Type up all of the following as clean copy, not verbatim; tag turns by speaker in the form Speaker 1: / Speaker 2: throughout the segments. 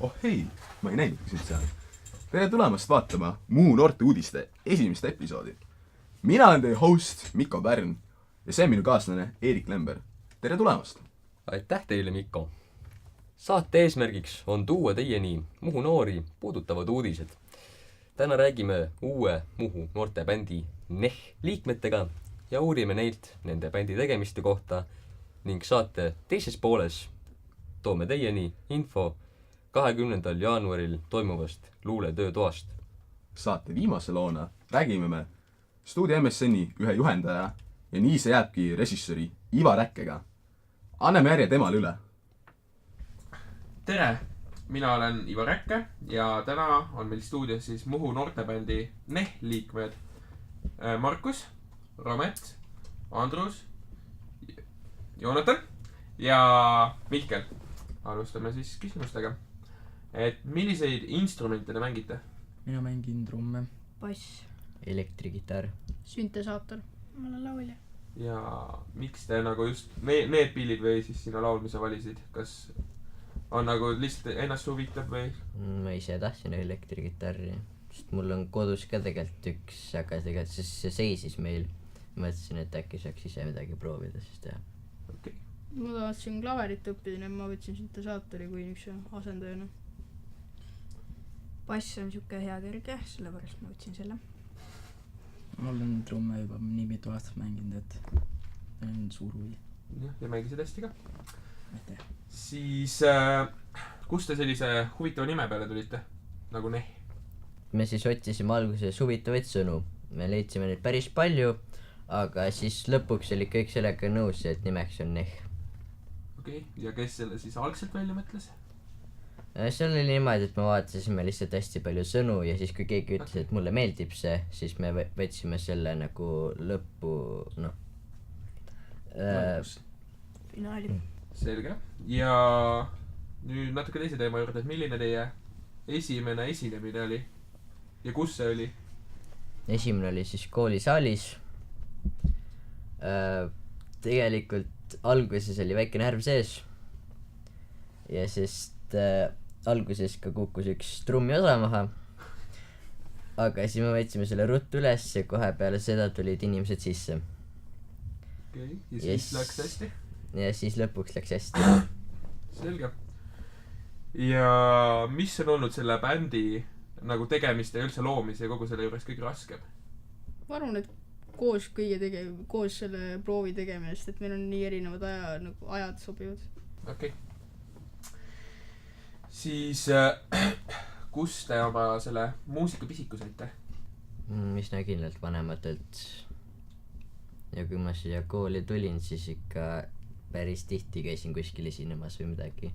Speaker 1: Oh hei, ma ei näinudki sind seal. Tere tulemast vaatama Muhu noorte uudiste esimest episoodi. Mina olen teie host Mikko Pärn ja see on minu kaaslane Eerik Lember. Tere tulemast!
Speaker 2: Aitäh teile, Mikko! Saate eesmärgiks on tuua teieni Muhu noori puudutavad uudised. Täna räägime uue Muhu noortebändi NEH liikmetega ja uurime neilt nende bändi tegemiste kohta ning saate teises pooles toome teieni info 20. jaanuaril toimuvast luuletöötoast.
Speaker 1: Saate viimase loona räägime me Stuudio MSN-i ühe juhendaja ja nii see jääbki režissööri Ivar Äkkega. Anname järje temale üle.
Speaker 3: Tere! Mina olen Ivar Äkke ja täna on meil stuudios siis Muhu noortebändi NEH liikmed Markus, Romet, Andrus, Joonatan ja Mihkel. Alustame siis küsimustega. Et milliseid instrumente te mängite?
Speaker 4: Mina mängin trumme.
Speaker 5: Bass.
Speaker 6: Elektrikitarr.
Speaker 5: Süntesaator. Ma olen laulja.
Speaker 3: Ja miks te nagu just need pillid või siis sinu laulmise valisid? Kas on nagu lihtsalt ennast huvitab või?
Speaker 6: Ma ise tahtsin elektrikitarri, sest mul on kodus ka tegelikult üks, aga tegelikult see seisis meil. Mõtlesin, et äkki saaks ise midagi proovida siis teha.
Speaker 3: Okay.
Speaker 5: Ma tahtsin klaverit õppida, nii ma võtsin süntesaatori kui üks asendajana.
Speaker 7: Bass on siuke hea kerge, sellepärast ma võtsin selle.
Speaker 4: Ma olen trumme juba nii mitu aastat mänginud, et on suur huvi.
Speaker 3: Ja mängisid hästi ka.
Speaker 4: Aitäh.
Speaker 3: Siis kust te sellise huvitava nime peale tulite? Nagu NEH?
Speaker 6: Me siis otsisime alguses huvitavaid sõnu. Me leidsime neid päris palju, aga siis lõpuks oli kõik sellega nõus, et nimeks on NEH.
Speaker 3: Okei, ja kes selle siis algselt välja mõtles?
Speaker 6: Seal oli niimoodi, et me vaatasime lihtsalt hästi palju sõnu ja siis kui keegi ütles, et mulle meeldib see, siis me võtsime selle nagu lõppu,
Speaker 7: Finaali.
Speaker 3: Selge. Ja nüüd natuke teise teema juurde, et milline teie esimene esinemine oli? Ja kus see oli?
Speaker 6: Esimene oli siis koolisaalis. Tegelikult alguses oli väike närv sees ja sest alguses ka kukkus üks trummi osa maha, aga siis me võtsime selle ruttu üles ja kohe peale seda tulid inimesed sisse.
Speaker 3: Okei, ja siis läks hästi?
Speaker 6: Ja siis lõpuks läks hästi.
Speaker 3: Selge. Ja mis on olnud selle bändi nagu tegemist ja üldse loomise ja kogu selle juures kõige raskem?
Speaker 5: Ma arvan, et koos selle proovi tegemist, et meil on nii erinevad ajad sobivad.
Speaker 3: Okei. Siis kus te oma selle muusikapisiku saite?
Speaker 6: Üsna kindlalt vanematelt. Ja kui ma siia kooli tulin, siis ikka päris tihti käisin kuskil esinemas või midagi.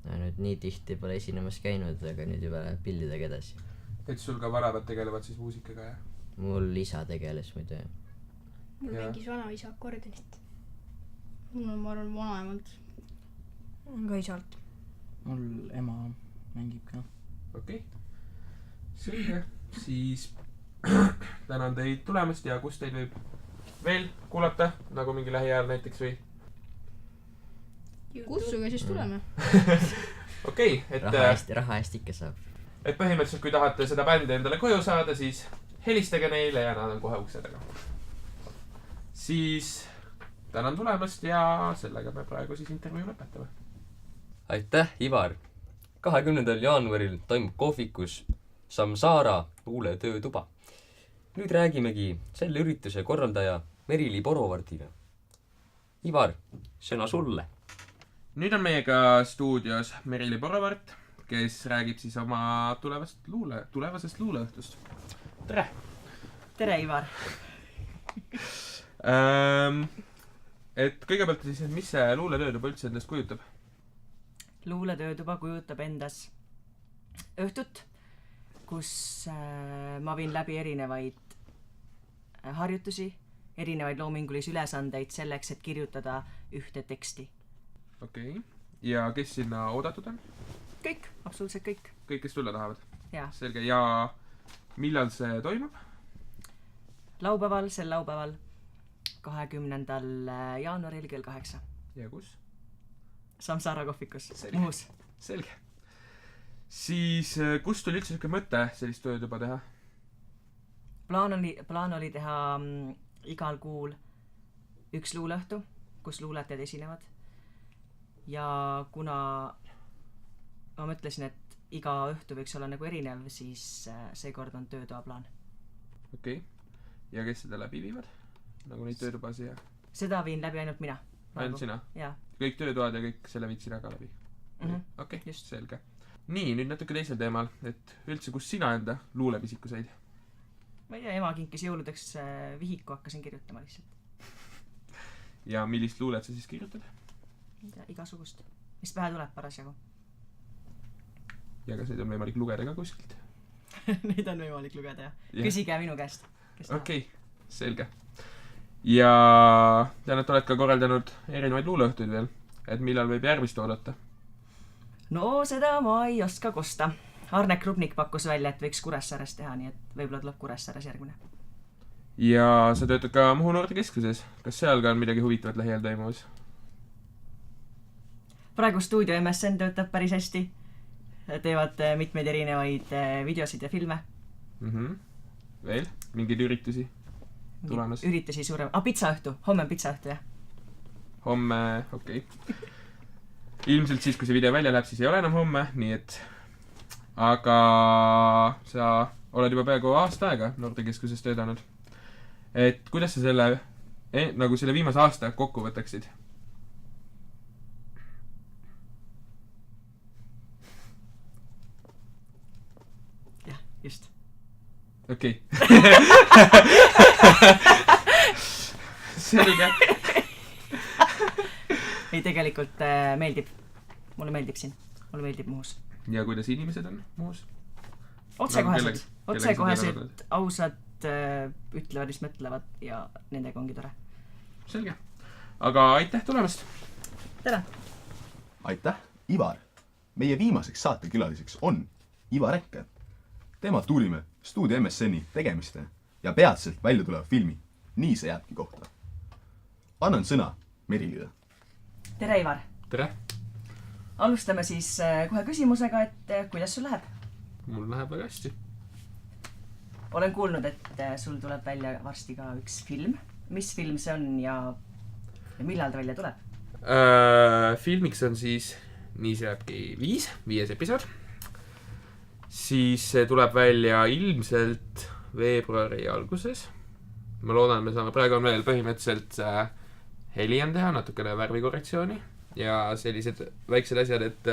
Speaker 6: No, nüüd nii tihti pole esinemas käinud, aga nüüd juba pillidega edasi.
Speaker 3: Et sul ka vanemad tegelevad siis muusikaga, jah?
Speaker 6: Mul isa tegeles muidu.
Speaker 7: Mul
Speaker 3: Ja.
Speaker 7: mängis vanaisa akordionit.
Speaker 5: Mul on, ma arvan, vanaemalt.
Speaker 7: On ka isalt.
Speaker 4: Mul ema mängib ka.
Speaker 3: Okei. Selge. Siis tänan teid tulemast ja kus teid võib veel kuulata, nagu mingi lähiajal näiteks või?
Speaker 5: Kutsuge siis tuleme.
Speaker 3: Okei, et
Speaker 6: Raha hästi ikka saab.
Speaker 3: et põhimõtteliselt kui tahate seda bändi endale koju saada, siis helistage neile ja nad on kohe ukse taga. Siis tänan tulemast ja sellega me praegu siis intervjuu lõpetame.
Speaker 2: Aitäh, Ivar! 20. jaanuaril toimub kohvikus Samsara luuletöötuba. Nüüd räägimegi selle ürituse korraldaja Merili Porovardiga. Ivar, sõna sulle!
Speaker 3: Nüüd on meiega stuudios Merili Porovart, kes räägib siis oma tulevasest luuleõhtust. Tere!
Speaker 8: Tere, Ivar!
Speaker 3: Et kõigepealt siis, mis see luuletöötuba üldse endast kujutab?
Speaker 8: Luuletöötuba kujutab endas õhtut, kus ma viin läbi erinevaid harjutusi, erinevaid loomingulisi ülesandeid selleks, et kirjutada ühte teksti.
Speaker 3: Okei. Ja kes sinna oodatud on?
Speaker 8: Kõik, absoluutselt kõik.
Speaker 3: Kõik, kes tulla tahavad?
Speaker 8: Jaa.
Speaker 3: Selge. Ja millal see toimub?
Speaker 8: Sel laupäeval, 20. jaanuaril kell 8.
Speaker 3: Ja kus?
Speaker 8: Samsara kohvikus,
Speaker 3: Selge.
Speaker 8: Muhus.
Speaker 3: Selge. siis kust tuli üldse niisugune mõte sellist töötuba teha?
Speaker 8: plaan oli teha igal kuul üks luuleõhtu, kus luuletajad esinevad. Ja kuna ma mõtlesin, et iga õhtu võiks olla nagu erinev, siis seekord on töötoa plaan.
Speaker 3: Okei. Ja kes seda läbi viivad? Nagu neid töötubasi ja...
Speaker 8: Seda viin läbi ainult mina.
Speaker 3: Ainult sina?
Speaker 8: Jaa.
Speaker 3: Kõik töötoad ja kõik selle viid sina ka läbi? Okei, just selge. Nii, nüüd natuke teisel teemal, et üldse, kus sina enda luulevisiku said?
Speaker 8: Ma ei tea, ema kinkis jõuludeks vihiku, hakkasin kirjutama lihtsalt.
Speaker 3: Ja millist luulet sa siis kirjutad?
Speaker 8: Igasugust. Mis pähe tuleb parasjagu.
Speaker 3: Ja kas neid on võimalik lugeda ka kuskilt?
Speaker 8: Neid on võimalik lugeda, jah. Küsige minu käest.
Speaker 3: Okei, selge. Ja tean, et oled ka korraldanud erinevaid luuleõhtuid veel, et millal võib järgmist oodata?
Speaker 8: No seda ma ei oska kosta. Arne Krupnik pakkus välja, et võiks Kuressaares teha, nii et võib-olla tuleb Kuressaares järgmine.
Speaker 3: Ja sa töötad ka Muhu noortekeskuses. Kas seal ka on midagi huvitavat lähiajal toimumas?
Speaker 8: Praegu stuudio MSN töötab päris hästi. Teevad mitmeid erinevaid videosid ja filme.
Speaker 3: Veel? Mingeid üritusi tulemas?
Speaker 8: Üritusi suurem. Pitsaõhtu. Homme on pitsaõhtu, jah.
Speaker 3: Homme, okei. Ilmselt siis, kui see video välja läheb, siis ei ole enam homme, nii et... Aga sa oled juba peaaegu aasta aega noortekeskuses töötanud. Et kuidas sa selle, nagu selle viimase aasta kokku võtaksid?
Speaker 8: Jah, just.
Speaker 3: Okei. Selge.
Speaker 8: Ei, tegelikult meeldib. Mulle meeldib siin. Mulle meeldib Muhus.
Speaker 3: Ja kuidas inimesed on Muhus?
Speaker 8: Otsekohesed, ausad, ütlevad, mis mõtlevad ja nendega ongi tore.
Speaker 3: Selge. Aga aitäh tulemast!
Speaker 8: Tere!
Speaker 1: Aitäh, Ivar! Meie viimaseks saatekülaliseks on Ivar Äkke. Tema tuurime stuudio MSN-i tegemiste ja peatselt välja tuleva filmi Nii see jääbki kohta. Annan sõna Merilile.
Speaker 8: Tere, Ivar!
Speaker 3: Tere!
Speaker 8: Alustame siis kohe küsimusega, et kuidas sul läheb?
Speaker 3: Mul läheb väga hästi.
Speaker 8: Olen kuulnud, et sul tuleb välja varsti ka üks film. Mis film see on ja millal ta välja tuleb?
Speaker 3: Filmiks on siis Nii see jääbki 5 episood. Siis see tuleb välja ilmselt veebruari alguses. Ma loodan, me saame, praegu on veel põhimõtteliselt heli on teha, natukene värvikorrektsiooni ja sellised väiksed asjad, et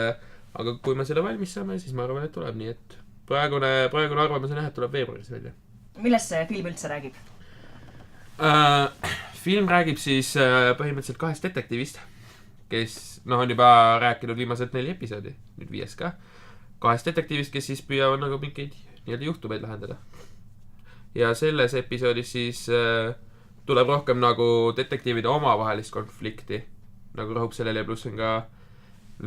Speaker 3: aga kui me selle valmis saame, siis ma arvan, et tuleb, nii et praegune arvamus on jah, et tuleb veebruaris välja.
Speaker 8: Millest see film üldse räägib?
Speaker 3: Film räägib siis põhimõtteliselt 2 detektiivist, kes on juba rääkinud viimased 4 episoodi, nüüd 5 ka. 2 detektiivist, kes siis püüavad nagu mingeid nii-öelda juhtumeid lahendada. Ja selles episoodis siis tuleb rohkem nagu detektiivide omavahelist konflikti, nagu rõhub sellele ja pluss on ka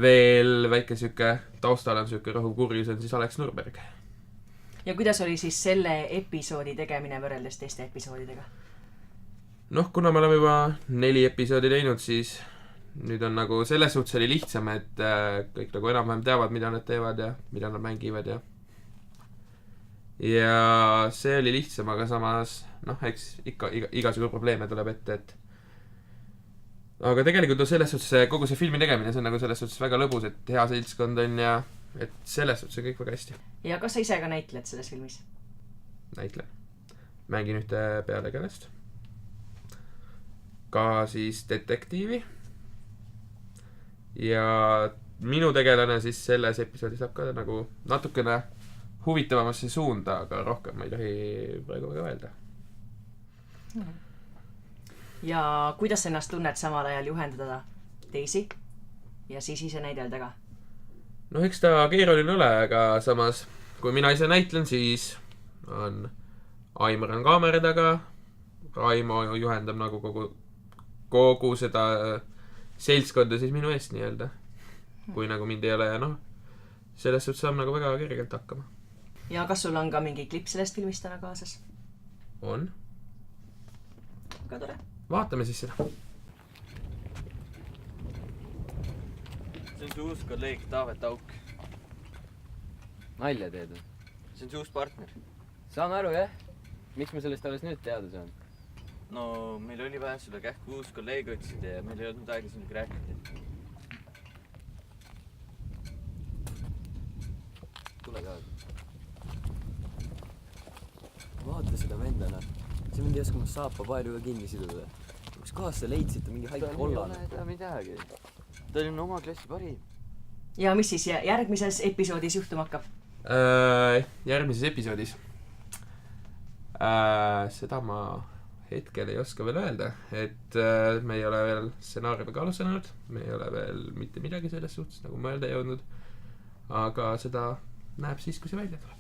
Speaker 3: veel väike süke, taustal on süke rõhuv kurjus, on siis Alex Nurberg.
Speaker 8: Ja kuidas oli siis selle episoodi tegemine võrreldes teiste episoodidega?
Speaker 3: Kuna me oleme juba 4 episoodi teinud, siis nüüd on nagu selles suhtes oli lihtsam, et kõik nagu enam-vähem teavad, mida nad teevad ja mida nad mängivad ja see oli lihtsam, aga samas eks igasugu probleeme tuleb ette, et aga tegelikult on selles suhtes kogu see filmi tegemine, see on nagu selles suhtes väga lõbus, et hea seltskond on ja et selles suhtes on kõik väga hästi.
Speaker 8: Ja kas sa ise ka näitled selles filmis?
Speaker 3: Näitlen. Mängin ühte pealegelest. Ka siis detektiivi. Ja minu tegelane siis selles episoodis saab ka nagu natukene huvitavamasse suunda, aga rohkem ma ei tohi praegu väga öelda.
Speaker 8: Ja kuidas ennast tunned samal ajal juhendada teisi ja siis ise näidelda ka?
Speaker 3: Eks ta keeruline ole, aga samas kui mina ise näitlen, siis on Aimar on kaamera taga, Raimo juhendab nagu kogu seda seltskonda siis minu eest nii-öelda. Kui nagu mind ei ole ja selles suhtes saab nagu väga kergelt hakkama.
Speaker 8: Ja kas sul on ka mingi klipp sellest filmist täna kaasas?
Speaker 3: On.
Speaker 8: Ka tore.
Speaker 3: Vaatame siis seda.
Speaker 9: See on su uus kolleeg Taavet Auk. nalja teed või?
Speaker 6: see on see uus partner.
Speaker 9: saan aru, jah. miks ma sellest alles nüüd teada saan?
Speaker 6: no meil oli vaja sulle kähku uus kolleeg otsida ja meil ei olnud aega sinuga rääkida.
Speaker 9: tule kaasa. vaata seda vendana. see mind ei oska oma saapa paeluga kinni siduda. kus kohast sa leidsid ta mingi haik kollane?
Speaker 6: ei ole midagi. ta oli oma klassi parim.
Speaker 8: ja mis siis järgmises episoodis juhtuma hakkab?
Speaker 3: Järgmises episoodis seda ma hetkel ei oska veel öelda, et me ei ole veel stsenaariumiga alustanud, me ei ole veel mitte midagi selles suhtes nagu mõelda jõudnud, aga seda näeb siis, kui see välja tuleb.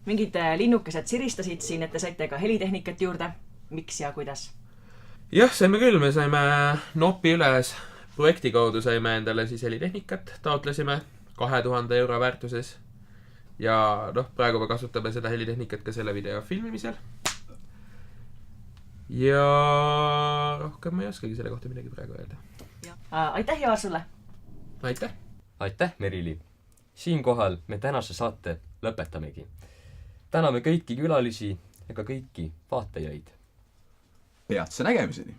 Speaker 8: Mingid linnukesed siristasid siin, et te saite ka helitehnikat juurde. Miks ja kuidas?
Speaker 3: Jah, saime küll, me saime Nopi üles projekti kaudu saime endale siis helitehnikat, taotlesime 2000 euro väärtuses ja noh, praegu me kasutame seda helitehnikat ka selle video filmimisel ja rohkem ma ei oskagi selle kohta midagi praegu öelda.
Speaker 8: Aitäh, Jaar, sulle!
Speaker 3: Aitäh!
Speaker 2: Aitäh, Merili! Siinkohal me tänase saate lõpetamegi. Täname kõiki külalisi ja ka kõiki vaatajaid.
Speaker 1: Peatse nägemiseni!